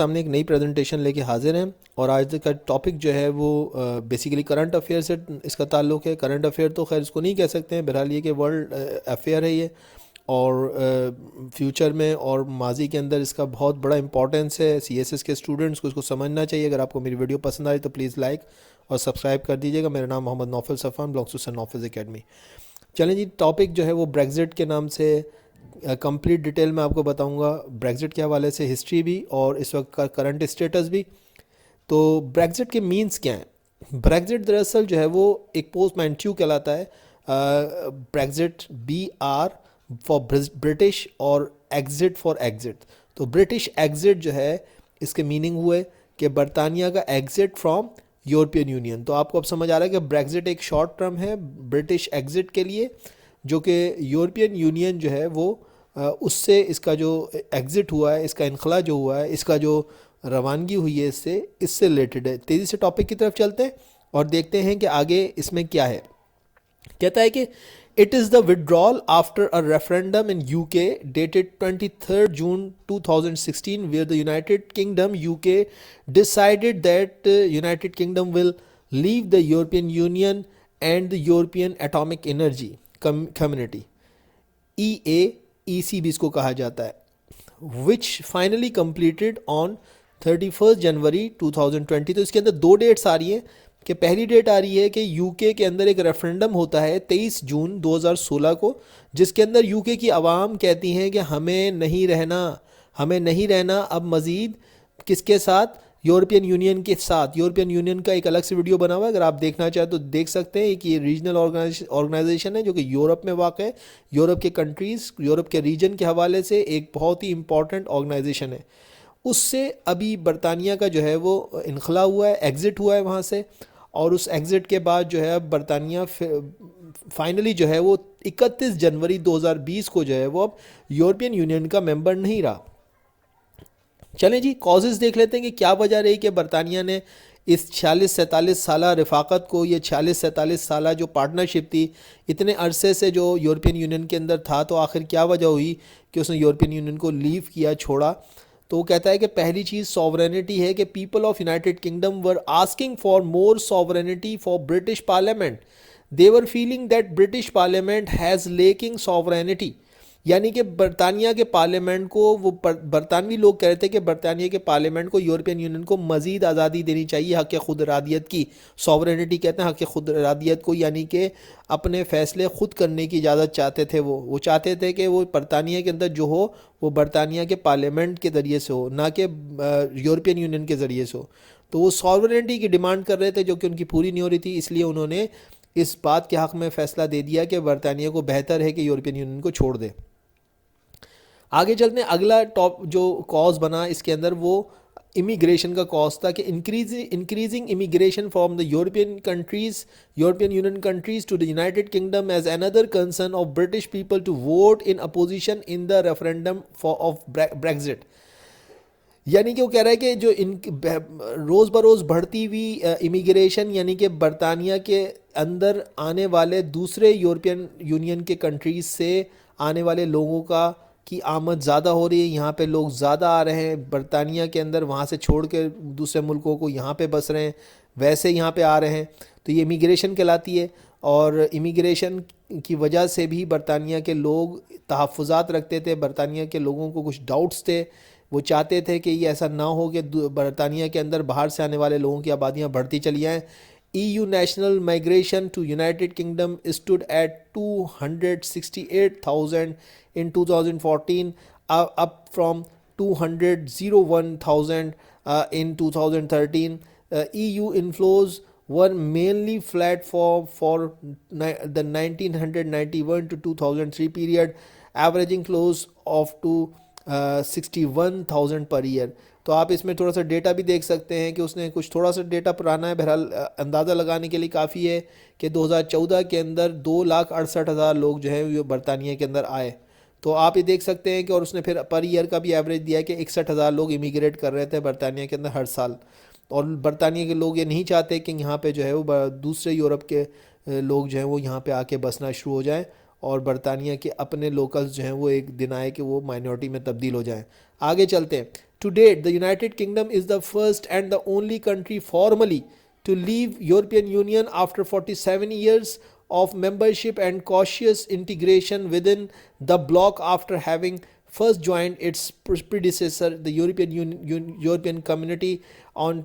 سامنے ایک نئی پریزنٹیشن لے کے حاضر ہیں، اور آج کا ٹاپک جو ہے وہ بیسیکلی کرنٹ افیئر سے اس کا تعلق ہے۔ کرنٹ افیئر تو خیر اس کو نہیں کہہ سکتے ہیں، بہرحال یہ کہ ورلڈ افیئر ہے یہ، اور فیوچر میں اور ماضی کے اندر اس کا بہت بڑا امپورٹنس ہے۔ سی ایس ایس کے اسٹوڈنٹس کو اس کو سمجھنا چاہیے۔ اگر آپ کو میری ویڈیو پسند آئی تو پلیز لائک اور سبسکرائب کر دیجیے گا۔ میرا نام Muhammad Naufal Safwan, belongs to sir Naufal academy. چلیں جی، ٹاپک جو ہے وہ بریگزٹ کے نام سے کمپلیٹ ڈیٹیل میں آپ کو بتاؤں گا، بریگزٹ کے حوالے سے ہسٹری بھی اور اس وقت کا کرنٹ اسٹیٹس بھی۔ تو بریگزٹ کے مینز کیا ہیں؟ بریگزٹ دراصل جو ہے وہ ایک پوسٹ مینٹیو کہلاتا ہے۔ بریگزٹ BR فار برٹش اور ایگزٹ فار ایگزٹ۔ تو برٹش ایگزٹ جو ہے اس کے میننگ ہوئے کہ برطانیہ کا ایگزٹ فرام یورپین یونین۔ تو آپ کو اب سمجھ آ رہا ہے کہ بریگزٹ ایک شارٹ ٹرم ہے برٹش ایگزٹ کے لیے، جو کہ یورپین یونین جو ہے وہ اس سے اس کا جو ایگزٹ ہوا ہے، اس کا انخلا جو ہوا ہے، اس کا جو روانگی ہوئی ہے اس سے ریلیٹڈ ہے۔ تیزی سے ٹاپک کی طرف چلتے ہیں اور دیکھتے ہیں کہ آگے اس میں کیا ہے۔ کہتا ہے کہ it is the withdrawal after a referendum in UK dated 23rd June 2016 where the United Kingdom UK decided that United Kingdom will leave the European Union and the European Atomic Energy Community EAEC بھی اس کو کہا جاتا ہے، which finally completed on 31st January 2020۔ تو اس کے اندر دو dates آ رہی ہیں کہ پہلی ڈیٹ آ رہی ہے کہ UK کے اندر ایک ریفرنڈم ہوتا ہے 23 جون 2016 کو، جس کے اندر UK کی عوام کہتی ہیں کہ ہمیں نہیں رہنا اب مزید کس کے ساتھ؟ یورپین یونین کے ساتھ۔ یورپین یونین کا ایک الگ سے ویڈیو بنا ہوا ہے، اگر آپ دیکھنا چاہیں تو دیکھ سکتے ہیں کہ یہ ریجنل آرگنائزیشن ہے جو کہ یورپ میں واقع ہے۔ یورپ کے کنٹریز، یورپ کے ریجن کے حوالے سے ایک بہت ہی امپورٹنٹ آرگنائزیشن ہے۔ اس سے ابھی برطانیہ کا جو ہے وہ انخلا ہوا ہے، ایگزٹ ہوا ہے وہاں سے، اور اس ایگزٹ کے بعد جو ہے برطانیہ فائنلی جو ہے وہ 31 جنوری 2020 کو جو ہے وہ اب یورپین یونین کا ممبر نہیں رہا۔ چلیں جی، کازز دیکھ لیتے ہیں کہ کیا وجہ رہی کہ برطانیہ نے اس 46-47 سالہ رفاقت کو، یہ 46-47 سالہ جو پارٹنرشپ تھی اتنے عرصے سے جو یورپین یونین کے اندر تھا، تو آخر کیا وجہ ہوئی کہ اس نے یورپین یونین کو لیو کیا، چھوڑا؟ تو وہ کہتا ہے کہ پہلی چیز سوورینٹی ہے، کہ people of United kingdom were asking for more sovereignty for British parliament. They were feeling that British parliament has lacking sovereignty, یعنی کہ برطانیہ کے پارلیمنٹ کو، وہ برطانوی لوگ کہہ رہے تھے کہ برطانیہ کے پارلیمنٹ کو یورپین یونین کو مزید آزادی دینی چاہیے، حق خود ارادیت کی۔ سوورینٹی کہتے ہیں حق خود ارادیت کو، یعنی کہ اپنے فیصلے خود کرنے کی اجازت چاہتے تھے۔ وہ چاہتے تھے کہ وہ برطانیہ کے اندر جو ہو وہ برطانیہ کے پارلیمنٹ کے ذریعے سے ہو، نہ کہ یورپین یونین کے ذریعے سے ہو۔ تو وہ سوورینٹی کی ڈیمانڈ کر رہے تھے، جو کہ ان کی پوری نہیں ہو رہی تھی، اس لیے انہوں نے اس بات کے حق میں فیصلہ دے دیا کہ برطانیہ کو بہتر ہے کہ یورپین یونین کو چھوڑ دے۔ آگے چلتے ہیں، اگلا ٹاپ جو کاز بنا اس کے اندر وہ امیگریشن کا کاز تھا، کہ increasing immigration from the European Union countries to the United Kingdom as under concern of British people to vote in opposition in the referendum of Brexit. یعنی کہ وہ کہہ رہا ہے کہ جو روز بروز بڑھتی ہوئی امیگریشن، یعنی کہ برطانیہ کے اندر آنے والے دوسرے یورپین یونین کے کنٹریز سے آنے والے لوگوں کی آمد زیادہ ہو رہی ہے، یہاں پہ لوگ زیادہ آ رہے ہیں برطانیہ کے اندر، وہاں سے چھوڑ کے دوسرے ملکوں کو یہاں پہ بس رہے ہیں، ویسے یہاں پہ آ رہے ہیں، تو یہ امیگریشن کہلاتی ہے۔ اور امیگریشن کی وجہ سے بھی برطانیہ کے لوگ تحفظات رکھتے تھے، برطانیہ کے لوگوں کو کچھ ڈاؤٹس تھے، وہ چاہتے تھے کہ یہ ایسا نہ ہو کہ برطانیہ کے اندر باہر سے آنے والے لوگوں کی آبادیاں بڑھتی چلی جائیں۔ EU national migration to United Kingdom stood at 268,000 in 2014, up from 201,000 in 2013. EU inflows were mainly flat for the 1991 to 2003 period, averaging close of to 61,000 per year۔ تو آپ اس میں تھوڑا سا ڈیٹا بھی دیکھ سکتے ہیں کہ اس نے کچھ تھوڑا سا ڈیٹا پرانا ہے، بہرحال اندازہ لگانے کے لیے کافی ہے کہ 2014 کے اندر 2,68,000 لوگ جو ہیں وہ برطانیہ کے اندر آئے۔ تو آپ یہ دیکھ سکتے ہیں کہ، اور اس نے پھر پر ایئر کا بھی ایوریج دیا کہ 61,000 لوگ امیگریٹ کر رہے تھے برطانیہ کے اندر ہر سال۔ اور برطانیہ کے لوگ یہ نہیں چاہتے کہ یہاں پہ جو ہے وہ دوسرے یورپ کے لوگ جو ہیں وہ یہاں پہ آ کے بسنا شروع ہو جائیں، اور برطانیہ کے اپنے لوکلز جو ہیں وہ ایک دن آئے کہ وہ مائنورٹی میں تبدیل ہو جائیں۔ آگے چلتے ہیں، To date, the United Kingdom is the first and the only country formally to leave European Union after 47 years of membership and cautious integration within the bloc after having first joined its predecessor, the European Community, on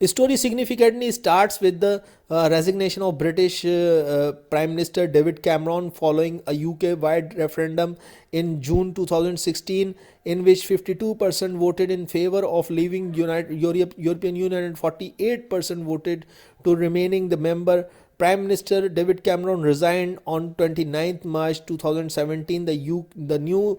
Story significantly starts with the resignation of British Prime Minister David Cameron following a UK-wide referendum in June 2016 in which 52% voted in favor of leaving European Union and 48% voted to remaining the member. Prime Minister David Cameron resigned on 29th March 2017. The new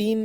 3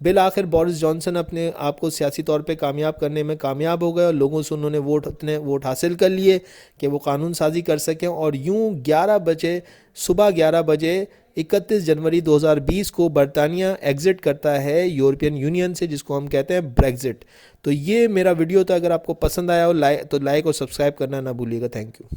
بالآخر Boris Johnson اپنے آپ کو سیاسی طور پہ کامیاب کرنے میں کامیاب ہو گئے اور لوگوں سے انہوں نے اتنے ووٹ حاصل کر لیے کہ وہ قانون سازی کر سکیں، اور یوں صبح 11 بجے 31 جنوری 2020 کو برطانیہ ایگزٹ کرتا ہے یورپین یونین سے، جس کو ہم کہتے ہیں بریگزٹ۔ تو یہ میرا ویڈیو تھا، اگر آپ کو پسند آیا ہو تو لائک اور سبسکرائب کرنا نہ بھولیے گا۔ Thank you.